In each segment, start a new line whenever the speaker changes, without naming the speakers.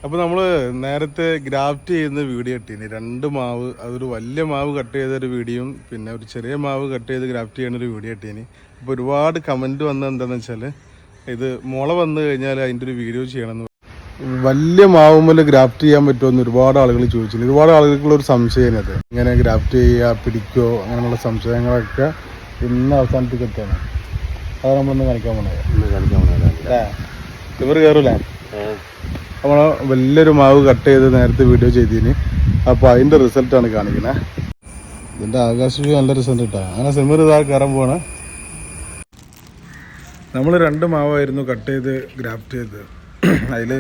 അപ്പോൾ നമ്മൾ നേരത്തെ ഗ്രാഫ്റ്റ് ചെയ്യുന്ന വീഡിയോ ഇട്ടീനി 2 മാവ്, അതൊരു വലിയ മാവ് കട്ട് ചെയ്തൊരു വീഡിയോയും പിന്നെ ഒരു ചെറിയ മാവ് കട്ട് ചെയ്ത് ഗ്രാഫ്റ്റ് ചെയ്യുന്നൊരു വീഡിയോ ഇട്ടീനി. അപ്പോൾ ഒരുപാട് കമൻറ്റ് വന്നത് എന്താണെന്ന് വെച്ചാൽ ഇത് മുള വന്നു കഴിഞ്ഞാൽ അതിൻ്റെ ഒരു വീഡിയോ ചെയ്യണമെന്ന്. വലിയ മാവുമ്പോൾ ഗ്രാഫ്റ്റ് ചെയ്യാൻ പറ്റുമെന്ന് ഒരുപാട് ആളുകൾ ചോദിച്ചിട്ടുണ്ട്. ഒരുപാട് ആളുകൾക്കുള്ള ഒരു സംശയം അത് ഇങ്ങനെ ഗ്രാഫ്റ്റ് ചെയ്യുക പിടിക്കുമോ അങ്ങനെയുള്ള സംശയങ്ങളൊക്കെ ഇന്ന് അവസാനത്തേക്ക് എത്തുകയാണ്. അത് നമ്മളൊന്ന് കാണിക്കാൻ പോണേ ഇവർ കയറൂലേ? നമ്മൾ വലിയൊരു മാവ് കട്ട് ചെയ്ത് നേരത്തെ വീഡിയോ ചെയ്തിന്. അപ്പോൾ അതിൻ്റെ റിസൾട്ടാണ് കാണിക്കുന്നത്. ഇതിൻ്റെ ആകാശ വ്യൂ നല്ല റിസൾട്ട് കിട്ടാം. അങ്ങനെ സിമർ ഇതാ കയറാൻ പോവാണ്. നമ്മൾ 2 മാവായിരുന്നു കട്ട് ചെയ്ത് ഗ്രാഫ്റ്റ് ചെയ്തത്. അതിൽ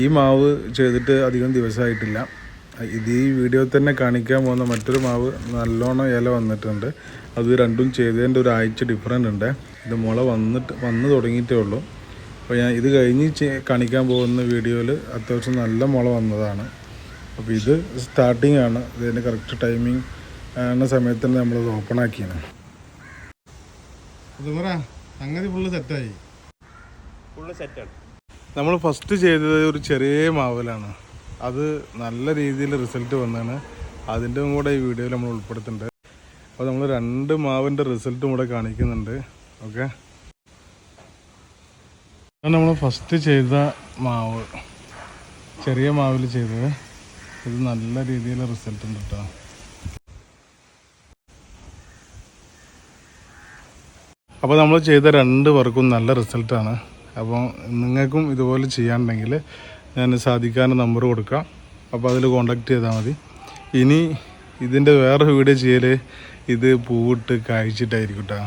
ഈ മാവ് ചെയ്തിട്ട് അധികം ദിവസമായിട്ടില്ല. ഇത് ഈ വീഡിയോ തന്നെ കാണിക്കാൻ പോകുന്ന മറ്റൊരു മാവ് നല്ലോണം ഇല വന്നിട്ടുണ്ട്. അത് രണ്ടും ചെയ്തതിൻ്റെ ഒരാഴ്ച ഡിഫറൻറ്റ് ഉണ്ട്. ഇത് മുള വന്ന് തുടങ്ങിയിട്ടേ ഉള്ളൂ. അപ്പോൾ ഞാൻ ഇത് കഴിഞ്ഞ് കാണിക്കാൻ പോകുന്ന വീഡിയോയിൽ അത്യാവശ്യം നല്ല മുള വന്നതാണ്. അപ്പോൾ ഇത് സ്റ്റാർട്ടിങ് ആണ്. ഇതിൻ്റെ കറക്റ്റ് ടൈമിങ് ആകുന്ന സമയത്ത് തന്നെ നമ്മളത് ഓപ്പൺ ആക്കിയാണ്. സംഗതി ഫുള്ള് സെറ്റായി. നമ്മൾ ഫസ്റ്റ് ചെയ്തത് ഒരു ചെറിയ മാവലാണ്. അത് നല്ല രീതിയിൽ റിസൾട്ട് വന്നതാണ്. അതിൻ്റെ കൂടെ ഈ വീഡിയോയിൽ നമ്മൾ ഉൾപ്പെടുത്തുന്നുണ്ട്. അപ്പോൾ നമ്മൾ 2 മാവിൻ്റെ റിസൾട്ടും കൂടെ കാണിക്കുന്നുണ്ട്. ഓക്കെ, നമ്മൾ ഫസ്റ്റ് ചെയ്ത മാവ് ചെറിയ മാവിൽ ചെയ്തത്. ഇത് നല്ല രീതിയിൽ റിസൾട്ട് ഉണ്ട് കേട്ടോ. അപ്പോൾ നമ്മൾ ചെയ്ത 2 പേർക്കും നല്ല റിസൾട്ടാണ്. അപ്പോൾ നിങ്ങൾക്കും ഇതുപോലെ ചെയ്യാനുണ്ടെങ്കിൽ ഞാൻ സാധിക്കാൻ്റെ നമ്പർ കൊടുക്കാം. അപ്പോൾ അതിൽ കോണ്ടാക്ട് ചെയ്താൽ മതി. ഇനി ഇതിൻ്റെ വേറെ വീഡിയോ ചെയ്യൽ ഇത് പൂവിട്ട് കായ്ച്ചിട്ടായിരിക്കും കേട്ടോ.